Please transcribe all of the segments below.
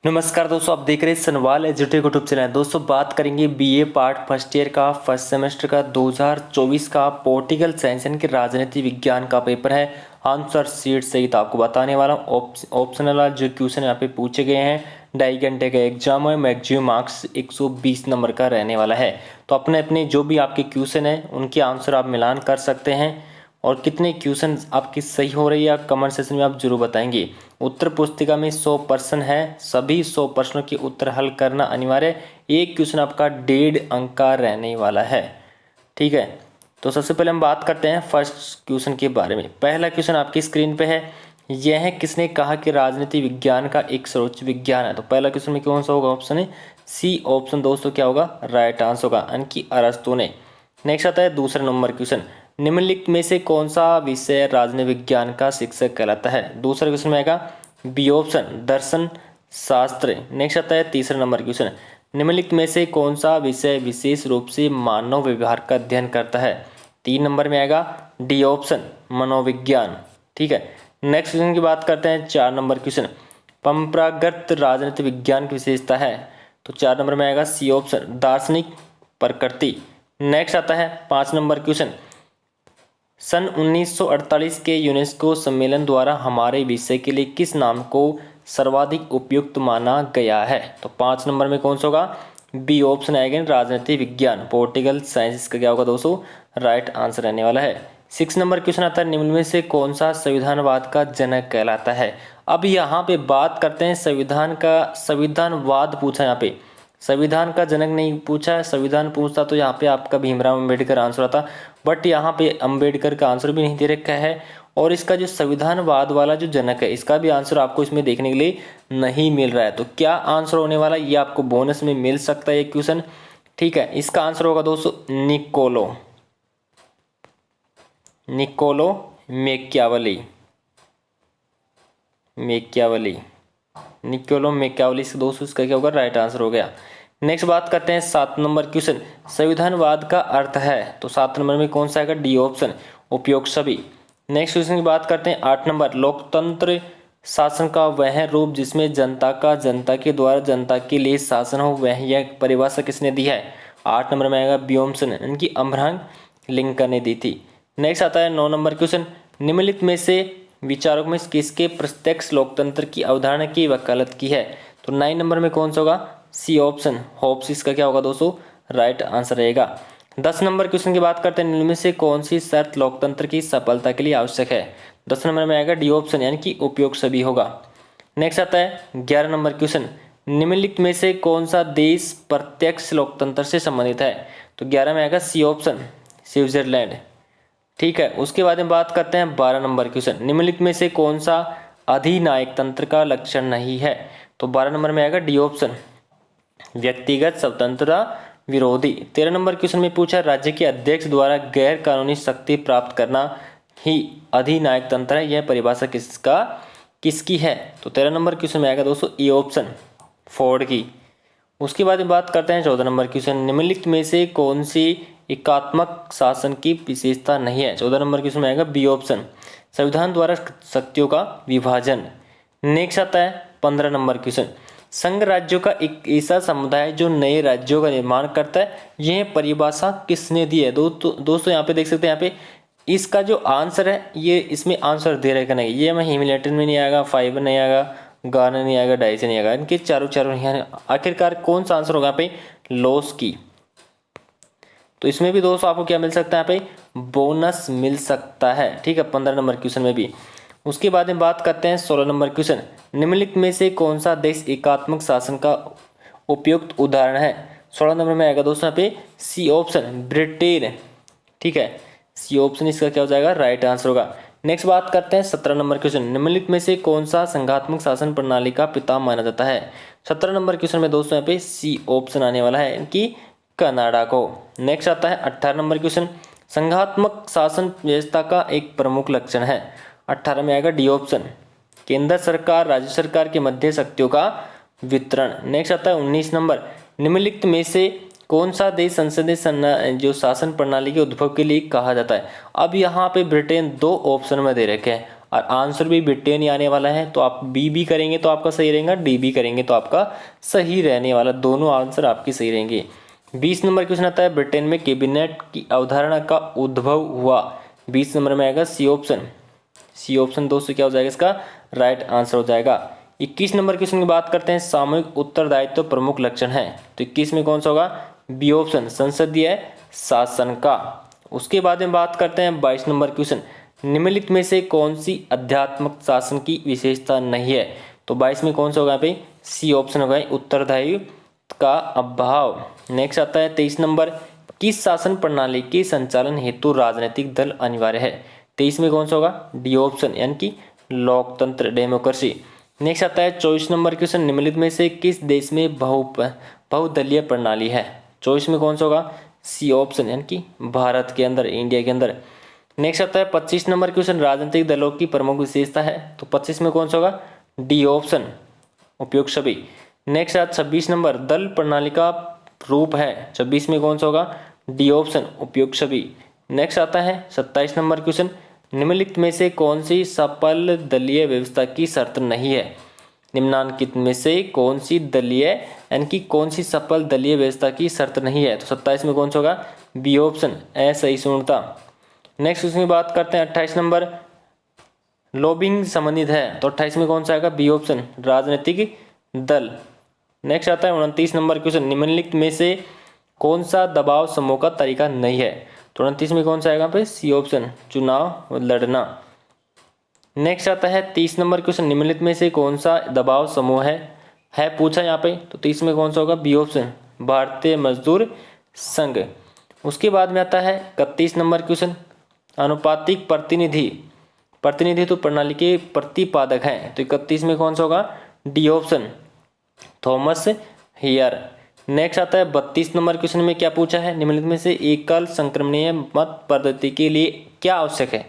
नमस्कार दोस्तों, आप देख रहे हैं सनवाल एजुटेक यूट्यूब चैनल। दोस्तों बात करेंगे बीए पार्ट फर्स्ट ईयर का फर्स्ट सेमेस्टर का 2024 का पॉलिटिकल साइंस यानी कि राजनीति विज्ञान का पेपर है। आंसर सीट सहित आपको बताने वाला हूँ। ऑप्शनल जो क्वेश्चन यहाँ पे पूछे गए हैं, 2.5 घंटे का एग्जाम है, मैक्सिमम मार्क्स 120 नंबर का रहने वाला है। तो अपने अपने जो भी आपके क्वेश्चन है उनके आंसर आप मिलान कर सकते हैं और कितने क्वेश्चन आपकी सही हो रही है कमेंट सेक्शन में आप जरूर बताएंगे। उत्तर पुस्तिका में 100 प्रश्न है, सभी 100 प्रश्नों के उत्तर हल करना अनिवार्य। एक क्वेश्चन आपका 1.5 अंक का रहने वाला है। ठीक है, तो सबसे पहले हम बात करते हैं फर्स्ट क्वेश्चन के बारे में। पहला क्वेश्चन आपकी स्क्रीन पे है, यह है किसने कहा कि राजनीति विज्ञान का एक सर्वोच्च विज्ञान है। तो पहला क्वेश्चन में कौन सा होगा? ऑप्शन है सी ऑप्शन दोस्तों क्या होगा? राइट आंसर होगा, यानी कि अरस्तु ने। नेक्स्ट आता है दूसरा नंबर क्वेश्चन, निम्नलिखित में से कौन सा विषय राजनीति विज्ञान का शिक्षक कहलाता है? दूसरा क्वेश्चन में आएगा बी ऑप्शन दर्शन शास्त्र। नेक्स्ट आता है तीसरा नंबर क्वेश्चन, निम्नलिखित में से कौन सा विषय विशेष रूप से मानव व्यवहार का अध्ययन करता है? 3 नंबर में आएगा डी ऑप्शन मनोविज्ञान। ठीक है, नेक्स्ट क्वेश्चन की बात करते हैं 4 नंबर क्वेश्चन, परंपरागत राजनीति विज्ञान की विशेषता है। तो 4 नंबर में आएगा सी ऑप्शन दार्शनिक प्रकृति। नेक्स्ट आता है 5 नंबर क्वेश्चन, सन 1948 के यूनेस्को सम्मेलन द्वारा हमारे विषय के लिए किस नाम को सर्वाधिक उपयुक्त माना गया है? तो 5 नंबर में कौन सा होगा? बी ऑप्शन आएगा राजनीति विज्ञान पॉलिटिकल साइंस। इसका क्या होगा दोस्तों? राइट आंसर रहने वाला है। 6 नंबर क्वेश्चन आता है, निम्न में से कौन सा संविधानवाद का जनक कहलाता है? अब यहाँ पे बात करते हैं संविधान का, संविधानवाद पूछा यहाँ पे, संविधान का जनक नहीं पूछा। संविधान पूछता तो यहाँ पे आपका भीमराव अंबेडकर आंसर आता, बट यहाँ पे अंबेडकर का आंसर भी नहीं दे रखा है। और इसका जो संविधानवाद वाला जो जनक है इसका भी आंसर आपको इसमें देखने के लिए नहीं मिल रहा है। तो क्या आंसर होने वाला ये आपको बोनस में मिल सकता है ये क्वेश्चन। ठीक है, इसका आंसर होगा दोस्तों निकोलो मैकियावेली। निकोलो मैकियावेली से दोस्तों इसका क्या होगा? राइट आंसर हो गया। नेक्स्ट बात करते हैं 7 नंबर क्वेश्चन, संविधानवाद का अर्थ है। तो 7 नंबर में कौन सा आएगा? डी ऑप्शन उपयोग सभी। नेक्स्ट क्वेश्चन की बात करते हैं 8 नंबर, लोकतंत्र शासन का वह रूप जिसमें जनता का जनता के द्वारा जनता के लिए शासन हो, वह यह परिभाषा किसने दी है? 8 नंबर में आएगा बी ऑप्शन, इनकी अब्राहम लिंकन ने दी थी। नेक्स्ट आता है 9 नंबर क्वेश्चन, निम्नलिखित में से विचारक में किसके प्रत्यक्ष लोकतंत्र की अवधारणा की वकालत की है? तो 9 नंबर में कौन सा होगा? C option Hobbes. इसका क्या होगा दोस्तों? राइट आंसर रहेगा। 10 नंबर क्वेश्चन की बात करते हैं, निम्न में से कौन सी शर्त लोकतंत्र की सफलता के लिए आवश्यक है? 10 नंबर में आएगा डी ऑप्शन, यानी कि उपयोग सभी होगा। नेक्स्ट आता है 11 नंबर क्वेश्चन, निम्नलिखित में से कौन सा देश प्रत्यक्ष लोकतंत्र से संबंधित है? तो 11 में आएगा सी ऑप्शन स्विट्जरलैंड। ठीक है, उसके बाद में बात करते हैं 12 नंबर क्वेश्चन, निम्नलिखित में से कौन सा अधिनायक तंत्र का लक्षण नहीं है? तो 12 नंबर में आएगा डी ऑप्शन व्यक्तिगत स्वतंत्रता विरोधी। 13 नंबर क्वेश्चन में पूछा, राज्य के अध्यक्ष द्वारा गैर कानूनी शक्ति प्राप्त करना ही अधिनायक तंत्र है, यह परिभाषा किसकी है? तो 13 नंबर क्वेश्चन में आएगा दोस्तों ए ऑप्शन फोर्ड की। उसके बाद में बात करते हैं 14 नंबर क्वेश्चन, निम्नलिखित में से कौन सी एकात्मक शासन की विशेषता नहीं है? 14 नंबर क्वेश्चन में आएगा बी ऑप्शन संविधान द्वारा शक्तियों का विभाजन। नेक्स्ट आता है 15 नंबर क्वेश्चन, संघ राज्यों का एक ऐसा समुदाय जो नए राज्यों का निर्माण करता है, यह परिभाषा किसने दी है? दोस्तों यहाँ पे देख सकते हैं, यहाँ पे इसका जो आंसर है ये इसमें आंसर दे रखा नहीं, ये में हिमिल्टन में नहीं आएगा, फाइबर नहीं आएगा, गार्नर नहीं आएगा, डाइसन नहीं आएगा, इनके चारों नहीं आएगा। आखिरकार कौन सा आंसर होगा यहाँ पे? लॉस की। तो इसमें भी दोस्तों आपको क्या मिल सकता है? यहाँ पे बोनस मिल सकता है। ठीक है, 15 नंबर क्वेश्चन में भी। उसके बाद में बात करते हैं 16 नंबर क्वेश्चन, निम्नलिखित में से कौन सा देश एकात्मक शासन का उपयुक्त उदाहरण है? 16 नंबर में आएगा दोस्तों यहाँ पे सी ऑप्शन ब्रिटेन। ठीक है, सी ऑप्शन इसका क्या हो जाएगा? राइट आंसर होगा। नेक्स्ट बात करते हैं 17 नंबर क्वेश्चन, निम्नलिखित में से कौन सा संघात्मक शासन प्रणाली का पिता माना जाता है? 17 नंबर क्वेश्चन में दोस्तों यहाँ पे सी ऑप्शन आने वाला है, इनकी कनाडा को। नेक्स्ट आता है 18 नंबर क्वेश्चन, संघात्मक शासन व्यवस्था का एक प्रमुख लक्षण है? 18 में आएगा डी ऑप्शन केंद्र सरकार राज्य सरकार के मध्य शक्तियों का वितरण। नेक्स्ट आता है 19 नंबर, निम्नलिखित में से कौन सा देश संसदीय जो शासन प्रणाली के उद्भव के लिए कहा जाता है? अब यहाँ पे ब्रिटेन 2 ऑप्शन में दे रखे हैं, और आंसर भी ब्रिटेन ही आने वाला है। तो आप बी भी करेंगे तो आपका सही रहेगा, डी भी करेंगे तो आपका सही रहने वाला, दोनों आंसर आपके सही रहेंगे। 20 नंबर क्वेश्चन आता है, ब्रिटेन में कैबिनेट की अवधारणा का उद्भव हुआ। 20 नंबर में आएगा सी ऑप्शन। सी ऑप्शन दोस्तों क्या हो जाएगा, इसका राइट आंसर हो जाएगा। 21 नंबर क्वेश्चन की बात करते हैं, सामूहिक उत्तरदायित्व प्रमुख लक्षण है। तो 21 में कौन सा होगा, बी ऑप्शन, संसदीय शासन का। उसके बाद में बात करते हैं 22 नंबर क्वेश्चन, निम्नलिखित में से कौन सी अध्यात्मक शासन की विशेषता नहीं है। तो 22 में कौन सा होगा भाई, सी ऑप्शन होगा, उत्तरदायित्व का अभाव। नेक्स्ट आता है 23 नंबर, किस शासन प्रणाली के संचालन हेतु राजनीतिक दल अनिवार्य है। 23 में कौन सा होगा, डी ऑप्शन, यानी कि लोकतंत्र, डेमोक्रेसी। नेक्स्ट आता है 24 नंबर क्वेश्चन, निम्नलिखित में से किस देश में बहुदलीय प्रणाली है। 24 में कौन सा होगा, सी ऑप्शन, यानी कि भारत के अंदर, इंडिया के अंदर। नेक्स्ट आता है 25 नंबर क्वेश्चन, राजनीतिक दलों की प्रमुख विशेषता है। तो 25 में कौन सा होगा, डी ऑप्शन, उपयुक्त सभी। नेक्स्ट आता 26 नंबर, दल प्रणाली का रूप है। 26 में कौन सा होगा, डी ऑप्शन, उपयुक्त सभी। नेक्स्ट आता है 27 नंबर क्वेश्चन, निम्नलिखित में से कौन सी सफल दलीय व्यवस्था की शर्त नहीं है। निम्नांकित में से कौन सी दलीय, यानी कि कौन सी सफल दलीय व्यवस्था की शर्त नहीं है। तो 27 में कौन सा होगा, बी ऑप्शन, असहिष्णुता। नेक्स्ट उसमें बात करते हैं 28 नंबर, लॉबिंग संबंधित है। तो 28 में कौन सा आएगा, बी ऑप्शन, राजनीतिक दल। नेक्स्ट आता है 29 नंबर क्वेश्चन, निम्नलिखित में से कौन सा दबाव समूह का तरीका नहीं है। तो 29 में कौन सा आएगा पे, सी ऑप्शन, चुनाव लड़ना। नेक्स्ट आता है 30 नंबर क्वेश्चन, निम्नलिखित में से कौन सा दबाव समूह है पूछा यहाँ पे। तो 30 में कौन सा होगा, बी ऑप्शन, भारतीय मजदूर संघ। उसके बाद में आता है 31 नंबर क्वेश्चन, अनुपातिक प्रतिनिधित्व प्रणाली के प्रतिपादक हैं। तो 31 में कौन सा होगा, D option, Thomas Hare. Next आता है 32 नंबर क्वेश्चन में क्या पूछा है, निम्नलिखित में से एकल संक्रमणीय मत पद्धति के लिए क्या आवश्यक है।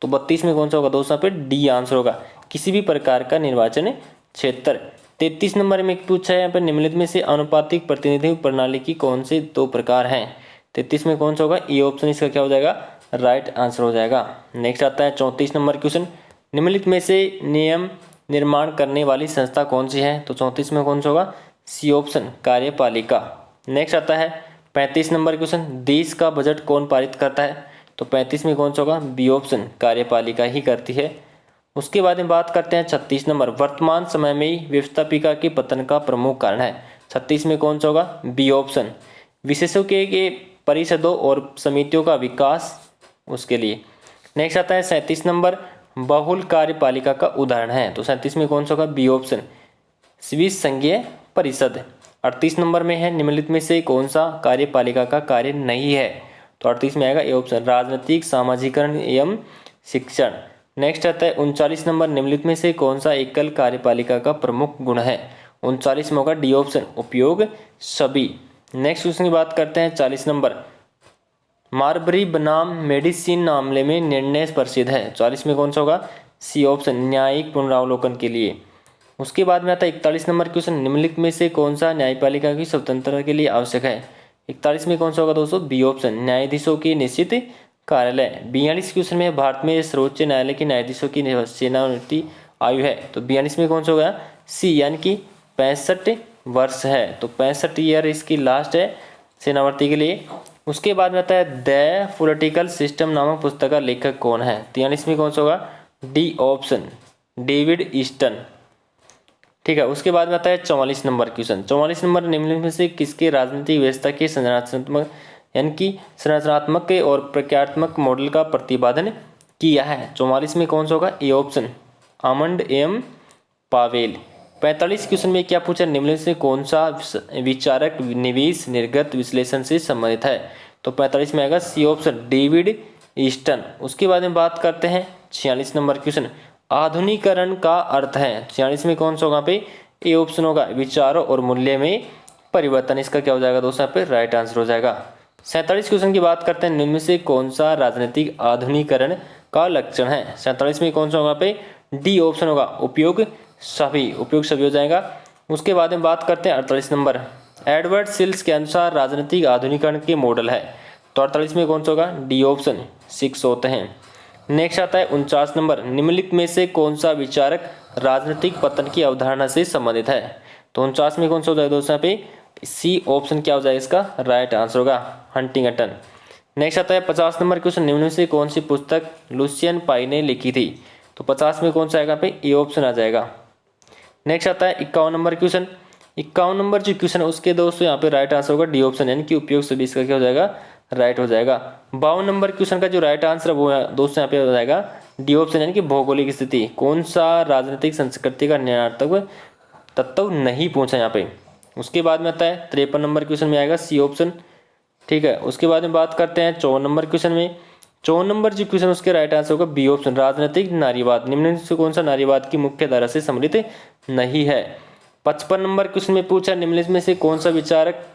तो 32 में कौन सा होगा दोस्तों, पे डी आंसर होगा, किसी भी प्रकार का निर्वाचन क्षेत्र। 33 नंबर में पूछा है यहाँ पर, निम्नलिखित में से अनुपातिक प्रतिनिधित्व प्रणाली की कौन से दो प्रकार हैं। 33 में कौन सा होगा, ए ऑप्शन, इसका क्या हो जाएगा, राइट आंसर हो जाएगा। नेक्स्ट आता है 34 नंबर क्वेश्चन, निम्नलिखित में से नियम निर्माण करने वाली संस्था कौन सी है। तो 34 में कौन सा होगा, सी ऑप्शन, कार्यपालिका। नेक्स्ट आता है 35 नंबर क्वेश्चन, देश का बजट कौन पारित करता है। तो 35 में कौन सा होगा, बी ऑप्शन, कार्यपालिका ही करती है। उसके बाद में बात करते हैं 36 नंबर, वर्तमान समय में व्यवस्थापिका के पतन का प्रमुख कारण है। 36 में कौन सा होगा, बी ऑप्शन, विशेषज्ञों के परिषदों और समितियों का विकास, उसके लिए। नेक्स्ट आता है 37 नंबर, बहुल कार्यपालिका का उदाहरण है। तो 37 में कौन सा होगा, बी ऑप्शन, स्विस संघीय परिषद। 38 नंबर में है, निम्नलिखित में से कौन सा कार्यपालिका का कार्य नहीं है। तो 38 में आएगा ए ऑप्शन, राजनीतिक सामाजिकरण एवं शिक्षण। नेक्स्ट आता है 39 नंबर, निम्नलिखित में से कौन सा एकल कार्यपालिका का प्रमुख गुण है। 39 में होगा डी ऑप्शन, उपयोग सभी। नेक्स्ट क्वेश्चन की बात करते हैं 40 नंबर, मार्बरी बनाम मेडिसिन मामले में निर्णय प्रसिद्ध है। 40 में कौन सा होगा, सी ऑप्शन, न्यायिक पुनरावलोकन के लिए। उसके बाद में आता है 41 नंबर क्वेश्चन, निम्नलिखित में से कौन सा न्यायपालिका की स्वतंत्रता के लिए आवश्यक है। 41 में कौन सा होगा दोस्तों, बी ऑप्शन, न्यायाधीशों की निश्चित कार्यालय। 42 क्वेश्चन में भारत में सर्वोच्च न्यायालय के न्यायाधीशों की सेवानिवृत्ति आयु है। तो 42 में कौन सा होगा, सी, यानी कि 65 वर्ष है। तो 65 ईयर इसकी लास्ट है सेनावर्ती के लिए। उसके बाद में आता है द पॉलिटिकल सिस्टम नामक पुस्तक का लेखक कौन है। 43 में कौन सा होगा, डी ऑप्शन, डेविड ईस्टन। ठीक है। उसके बाद में आता है 44 नंबर क्वेश्चन। 44 नंबर, निम्नलिखित में से किसके राजनीतिक व्यवस्था के संरचनात्मक यानी कि संरचनात्मक और प्रक्रियात्मक मॉडल का प्रतिपादन किया है। 44 में कौन सा होगा, A option, Almond M Powell. 45 question में क्या पूछा, निम्नलिखित से कौन सा विचारक निवेश निर्गत विश्लेषण से संबंधित है। तो 45 में आएगा सी ऑप्शन, डेविड ईस्टन। उसके बाद में बात करते हैं 46 नंबर क्वेश्चन, आधुनिकीकरण का अर्थ है। 46 में कौन सा होगा पे, ए ऑप्शन होगा, विचारों और मूल्य में परिवर्तन। इसका क्या हो जाएगा दोस्तों, यहाँ पे राइट आंसर हो जाएगा। 47 क्वेश्चन की बात करते हैं, निम्न में से कौन सा राजनीतिक आधुनिकीकरण का लक्षण है। 47 में कौन सा होगा पे, डी ऑप्शन होगा, उपयोग सभी, उपयोग सभी हो जाएगा। उसके बाद में बात करते हैं 48 नंबर, एडवर्ड सिल्स के अनुसार राजनीतिक आधुनिकीकरण के मॉडल है। तो 48 में कौन सा होगा, डी ऑप्शन, 6 होते हैं। नेक्स्ट आता है 49 नंबर, निम्नलिखित में से कौन सा विचारक राजनीतिक पतन की अवधारणा से संबंधित है। तो 49 में कौन सा हो जाएगा दोस्तों, यहाँ पे सी ऑप्शन क्या हो जाएगा इसका राइट आंसर होगा, हंटिंगटन। नेक्स्ट आता है 50 नंबर क्वेश्चन, निम्न में से कौन सी पुस्तक लुसियन पाई ने लिखी थी। तो 50 में कौन सा आएगा, पे ए ऑप्शन आ जाएगा। नेक्स्ट आता है 51 नंबर क्वेश्चन, 51 नंबर जो क्वेश्चन है उसके दोस्तों यहाँ पे राइट आंसर होगा डी ऑप्शन, यानी कि उपयोग सभी इसका क्या हो जाएगा राइट हो जाएगा। 52 नंबर क्वेश्चन का जो राइट आंसर है वो दोस्तों यहाँ पे हो जाएगा डी ऑप्शन, यानी कि भौगोलिक स्थिति, कौन सा राजनीतिक संस्कृति का निर्णायक तत्व नहीं पूछा यहाँ पे। उसके बाद में आता है 53 नंबर क्वेश्चन में आएगा सी ऑप्शन, ठीक है। उसके बाद में बात करते हैं 54 नंबर क्वेश्चन में, 54 नंबर जो क्वेश्चन उसके राइट आंसर होगा बी ऑप्शन, राजनीतिक नारीवाद, निम्न से कौन सा नारीवाद की मुख्य धारा से सम्मिलित नहीं है। 55 नंबर क्वेश्चन में पूछा निम्नलिखित में से कौन सा विचारक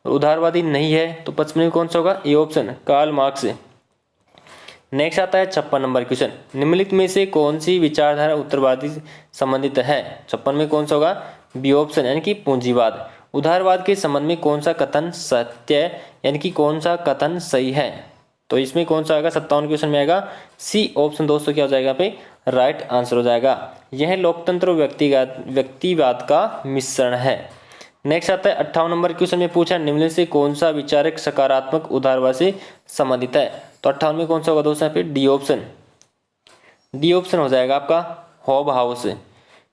उदारवादी नहीं है। तो 55 में कौन सा होगा, A option, Karl Marx. Next आता है 56 नंबर क्वेश्चन, निम्नलिखित में से कौन सी विचारधारा उत्तरवादी संबंधित है। 56 में कौन सा होगा, बी ऑप्शन, यानी कि पूंजीवाद। उदारवाद के संबंध में कौन सा कथन सत्य है, यानी कि कौन सा कथन सही है। तो इसमें कौन सा आएगा, 57 क्वेश्चन में आएगा सी ऑप्शन दोस्तों क्या हो जाएगा पे राइट आंसर हो जाएगा। यह लोकतंत्र व्यक्तिवाद का मिश्रण है। नेक्स्ट आता है 58 नंबर क्वेश्चन में पूछा निम्न से कौन सा विचारक सकारात्मक उदारवाद से संबंधित है। तो 58 में कौन सा होगा दोस्तों, यहाँ पे डी ऑप्शन, डी ऑप्शन हो जाएगा आपका हॉब हाउस।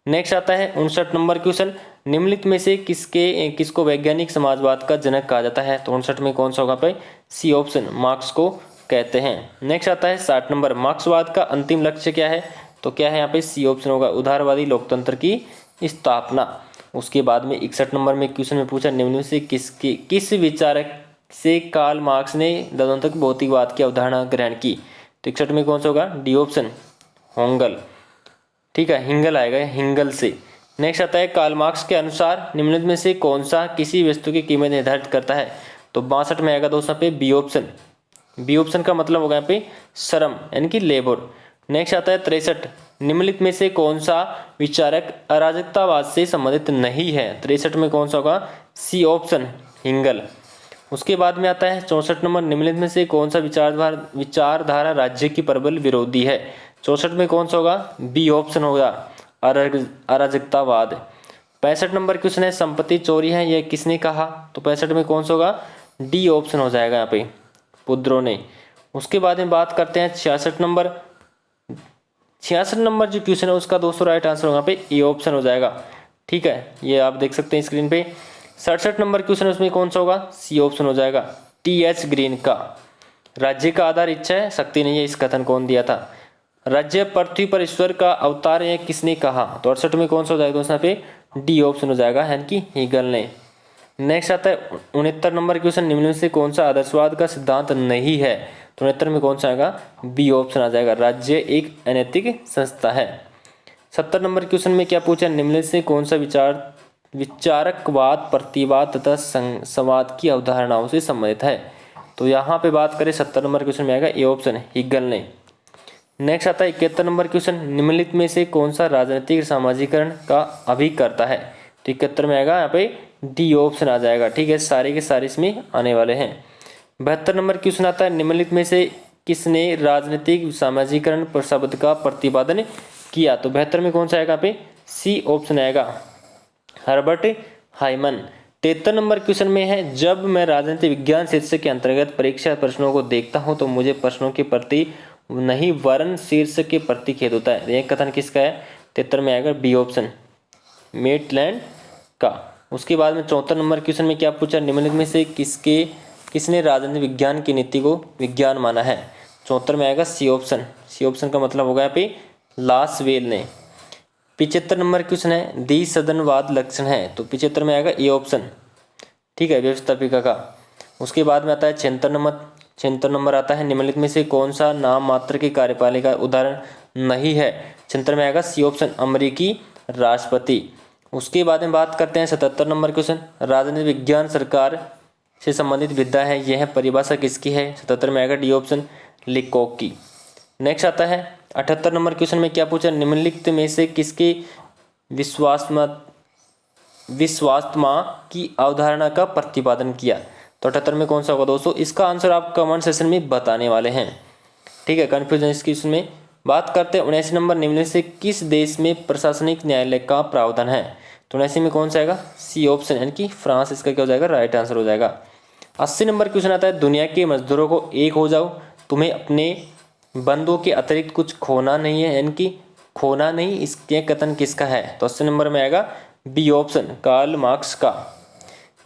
नेक्स्ट आता है 59 नंबर क्वेश्चन, निम्नलिखित में से किसको वैज्ञानिक समाजवाद का जनक कहा जाता है। तो 59 में कौन सा होगा भाई, सी ऑप्शन, मार्क्स को कहते हैं। नेक्स्ट आता है 60 नंबर, मार्क्सवाद का अंतिम लक्ष्य क्या है। तो क्या है यहाँ पे, सी ऑप्शन होगा, उदारवादी लोकतंत्र की स्थापना। उसके बाद में 61 नंबर में क्वेश्चन में पूछा निम्न में से किस विचारक से कार्ल मार्क्स ने दत्तक भौतिकवाद की अवधारणा ग्रहण की। तो 61 में कौन सा होगा, डी ऑप्शन, होंगल, ठीक है, हिंगल आएगा, हिंगल से। नेक्स्ट आता है कार्ल मार्क्स के अनुसार निम्नलिखित में से कौन सा किसी वस्तु की कीमत निर्धारित करता है। तो 62 में आएगा दोस्तों पे बी ऑप्शन, बी ऑप्शन का मतलब होगा यहाँ पे श्रम, यानी कि लेबर। नेक्स्ट आता है 63, निम्नलिखित में से कौन सा विचारक अराजकतावाद से संबंधित नहीं है। 63 में कौन सा होगा, सी ऑप्शन, हिंगल। उसके बाद में आता है 64 नंबर, निम्नलिखित में से कौन सा विचारधारा राज्य की प्रबल विरोधी है। 64 में कौन सा होगा, बी ऑप्शन होगा, अराजकतावाद। 65 नंबर क्वेश्चन है संपत्ति चोरी है यह किसने कहा। तो 65 में कौन सा होगा, डी ऑप्शन हो जाएगा यहाँ पे, पुद्रो ने। उसके बाद में बात करते हैं 66 नंबर, 66 नंबर जो क्वेश्चन है उसका दोस्तों राइट आंसर होगा पे ए ऑप्शन हो जाएगा, ठीक है, ये आप देख सकते हैं स्क्रीन पे। 67 नंबर क्वेश्चन उसमें कौन सा होगा, सी ऑप्शन हो जाएगा, टी एच ग्रीन का। राज्य का आधार इच्छा है, शक्ति नहीं है, इस कथन कौन दिया था। राज्य पृथ्वी पर ईश्वर का अवतार है किसने कहा। तो 68 में कौन सा हो जाएगा दोस्तों, यहाँ पे डी ऑप्शन हो जाएगा, यानी कि हीगल ने। नेक्स्ट आता है 69 नंबर क्वेश्चन, निम्न में से कौन सा आदर्शवाद का सिद्धांत नहीं है। तो 69 में कौन सा आएगा, बी ऑप्शन आ जाएगा, राज्य एक अनैतिक संस्था है। 70 नंबर क्वेश्चन में क्या पूछा, निम्न से कौन सा विचारकवाद प्रतिवाद तथा संवाद की अवधारणाओं से संबंधित है। तो यहाँ पे बात करें 70 नंबर क्वेश्चन में आएगा ए ऑप्शन, हिगल ने। नेक्स्ट आता है 71 नंबर क्वेश्चन, निम्नलिखित में से कौन सा राजनीतिक सामाजिकरण का अभिकर्ता है। तो 71 में आएगा यहाँ पे डी ऑप्शन आ जाएगा, ठीक है, सारे के सारे इसमें आने वाले हैं। 72 नंबर क्वेश्चन आता है, निम्नलिखित में से किसने राजनीतिक सामाजिकरण पर शब्द का प्रतिपादन किया। तो 72 में कौन सा आएगा, पे सी ऑप्शन आएगा, हर्बर्ट हाइमन। 73 नंबर क्वेश्चन में है, जब मैं राजनीति विज्ञान शीर्षक के अंतर्गत परीक्षा प्रश्नों को देखता हूं तो मुझे प्रश्नों के प्रति नहीं वर्ण शीर्षक के प्रति खेद होता है। यह कथन किसका है, 73 में आएगा बी ऑप्शन, मेटलैंड का। उसके बाद में 74 नंबर क्वेश्चन में क्या पूछा, निम्नलिखित में से किसने राजनीति विज्ञान की नीति को विज्ञान माना है। 74 में आएगा सी ऑप्शन, सी ऑप्शन का मतलब होगा यहाँ पे लासवेल ने। 75 नंबर क्वेश्चन है, द्विसदनवाद लक्षण है। तो 75 में आएगा ए ऑप्शन, ठीक है, व्यवस्थापिका का। उसके बाद में आता है 76 नंबर आता है, निम्नलिखित में से कौन सा नाम मात्र की कार्यपालिका उदाहरण नहीं है। 76 में आएगा सी ऑप्शन, अमेरिकी राष्ट्रपति। उसके बाद में बात करते हैं 77 नंबर क्वेश्चन, राजनीति विज्ञान सरकार से संबंधित विद्या है, यह परिभाषा किसकी है। 77 में आएगा डी ऑप्शन, लिकोक की। नेक्स्ट आता है 78 नंबर क्वेश्चन में क्या पूछा, निम्नलिखित में से किसके विश्वात्मा की अवधारणा का प्रतिपादन किया। तो 78 में कौन सा होगा दोस्तों, इसका आंसर आप कमेंट सेक्शन में बताने वाले हैं। ठीक है, कन्फ्यूजन इसकी इसमें। बात करते हैं 79 नंबर, निम्न में से किस देश में प्रशासनिक न्यायालय का प्रावधान है? तो 79 में कौन सा आएगा? सी ऑप्शन, यानी कि फ्रांस इसका क्या हो जाएगा? राइट आंसर हो जाएगा। 80 नंबर क्वेश्चन आता है, दुनिया के मजदूरों को एक हो जाओ, तुम्हें अपने बंधुओं के अतिरिक्त कुछ खोना नहीं है, यानी कि खोना नहीं, इसके कथन किसका है? तो 80 नंबर में आएगा बी ऑप्शन, कार्ल मार्क्स का।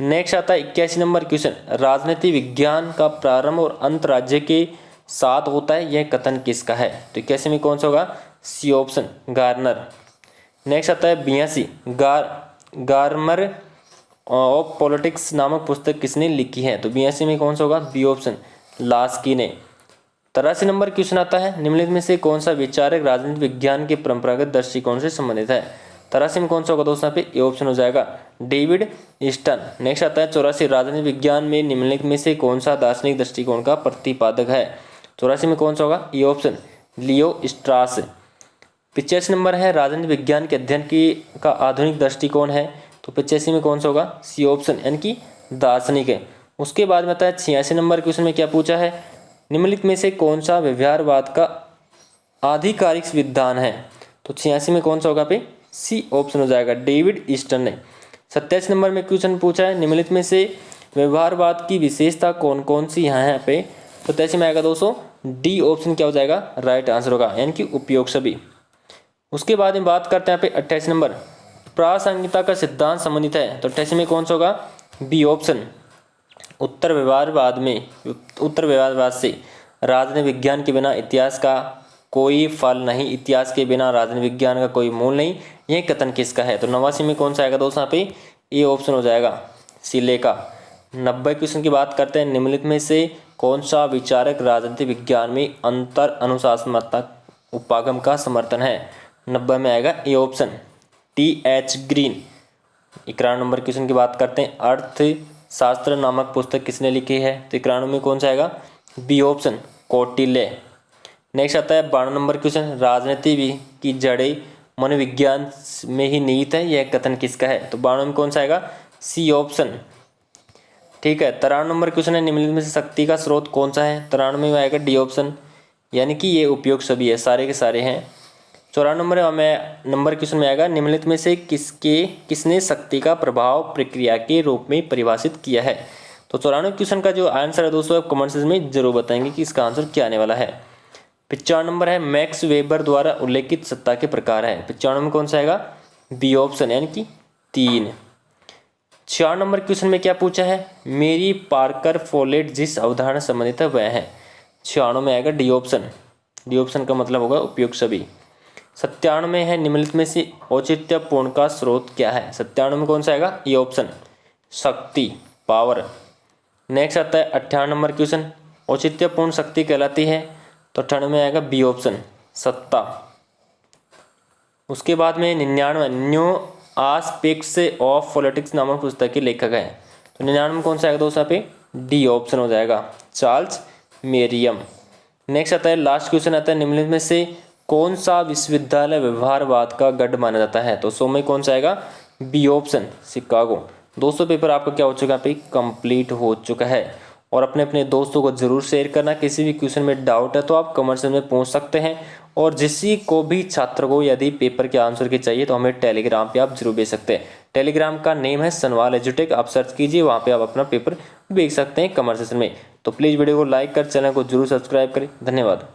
नेक्स्ट आता है 81 नंबर क्वेश्चन, राजनीति विज्ञान का प्रारंभ और अंत राज्य के साथ होता है, यह कथन किसका है? तो 81 में कौन सा होगा? C option, Garner. नेक्स्ट आता है 82, गार्मर ऑफ पॉलिटिक्स नामक पुस्तक किसने लिखी है? तो 82 में कौन सा होगा? बी ऑप्शन, लास्की ने। 83 नंबर क्वेश्चन आता है, निम्नलिखित में से कौन सा विचारक राजनीति विज्ञान के परंपरागत दृष्टिकोण से संबंधित है? 83 में कौन सा होगा दोस्तों? यहाँ पे ए ऑप्शन हो जाएगा, डेविड ईस्टन। नेक्स्ट आता है 84, राजनीति विज्ञान में निम्नलिखित में से कौन सा दार्शनिक दृष्टिकोण का प्रतिपादक है? 84 में कौन सा होगा? A option, Leo स्ट्रास। 85 नंबर है, राजनीति विज्ञान के अध्ययन का आधुनिक दृष्टिकोण है, तो 85 में कौन सा होगा? सी ऑप्शन, यानी कि दार्शनिक है। उसके बाद में आता है 86 नंबर क्वेश्चन में क्या पूछा है, निम्नलिखित में से कौन सा व्यवहारवाद का आधिकारिक विधान है? तो 86 में कौन सा होगा? पे सी ऑप्शन हो जाएगा, डेविड ईस्टन ने। 27 नंबर में क्वेश्चन पूछा है, निम्नलिखित में से व्यवहारवाद की विशेषता कौन कौन सी यहाँ पे? तो 87 में आएगा दोस्तों डी ऑप्शन, क्या हो जाएगा? राइट आंसर होगा, यानी कि उपयोग सभी। उसके बाद में बात करते हैं यहाँ पे 28 नंबर, प्रासंगिकता का सिद्धांत संबंधित है, तो 28 में कौन सा होगा? बी ऑप्शन, उत्तर व्यवहारवाद से राजनीति विज्ञान के बिना इतिहास का कोई फल नहीं, इतिहास के बिना राजनीति विज्ञान का कोई मूल नहीं, यह कथन किसका है? तो 89 में कौन सा आएगा दोस्तों? यहाँ पे ए ऑप्शन हो जाएगा, सिले का। 90 क्वेश्चन की बात करते हैं, निम्नलिखित में से कौन सा विचारक राजनीति विज्ञान में अंतर अनुशासनात्मक उपागम का समर्थन है? 90 में आएगा A option, TH. Green. 91 number question की बात करते हैं, अर्थशास्त्र नामक पुस्तक किसने लिखी है? तो 91 में कौन सा आएगा? B option, Kautilya. नेक्स्ट आता है 92 नंबर क्वेश्चन, राजनीति की जड़ें मनोविज्ञान में ही निहित है, यह कथन किसका है? तो 92 में कौन सा आएगा? सी ऑप्शन, ठीक है। 93 नंबर क्वेश्चन है, निम्नलिखित में से शक्ति का स्रोत कौन सा है? 93 में आएगा डी ऑप्शन, यानी कि ये उपयोग सभी है, सारे के सारे हैं। 94 नंबर क्वेश्चन में आएगा, निम्नलिखित में से किसने शक्ति का प्रभाव प्रक्रिया के रूप में परिभाषित किया है? तो 94 क्वेश्चन का जो आंसर है दोस्तों, आप कमेंट सेक्शन में जरूर बताएंगे कि इसका आंसर क्या आने वाला है। 95 नंबर है, मैक्स वेबर द्वारा उल्लेखित सत्ता के प्रकार है, 95 में कौन सा आएगा? बी ऑप्शन, यानी कि 3। 4 नंबर क्वेश्चन में क्या पूछा है, मेरी पार्कर फोलेट जिस अवधारणा संबंधित है वह है, 96 में आएगा डी ऑप्शन। डी ऑप्शन का मतलब होगा उपयोग सभी। 97 में है, निम्नलिखित में से औचित्यपूर्ण का स्रोत क्या है? 97 में कौन सा आएगा? ए ऑप्शन, शक्ति, पावर। नेक्स्ट आता है 98 नंबर क्वेश्चन, औचित्यपूर्ण शक्ति कहलाती है, तो 98 में आएगा बी ऑप्शन, सत्ता। उसके बाद में 99 न्यू आस्पेक्ट्स ऑफ पॉलिटिक्स नामक पुस्तक के लेखक है, तो 99 में कौन सा आएगा दोस्तों? यहाँ पे डी ऑप्शन हो जाएगा, चार्ल्स मेरियम। नेक्स्ट आता है लास्ट क्वेश्चन आता है, निम्नलिखित में से कौन सा विश्वविद्यालय व्यवहारवाद का गढ़ माना जाता है? तो 100 में कौन सा आएगा? B option, Chicago. दोस्तों पेपर आपका क्या हो चुका है? यहाँ पे कंप्लीट हो चुका है। और अपने अपने दोस्तों को जरूर शेयर करना। किसी भी क्वेश्चन में डाउट है तो आप कमेंट सेक्शन में पूछ सकते हैं। और किसी को भी छात्र को यदि पेपर के आंसर की चाहिए तो हमें टेलीग्राम पे आप जरूर भेज सकते हैं। टेलीग्राम का नेम है सनवाल एजुटेक, आप सर्च कीजिए, वहाँ पे आप अपना पेपर भेज सकते हैं कमेंट सेक्शन में। तो प्लीज़ वीडियो को लाइक कर चैनल को जरूर सब्सक्राइब करें। धन्यवाद।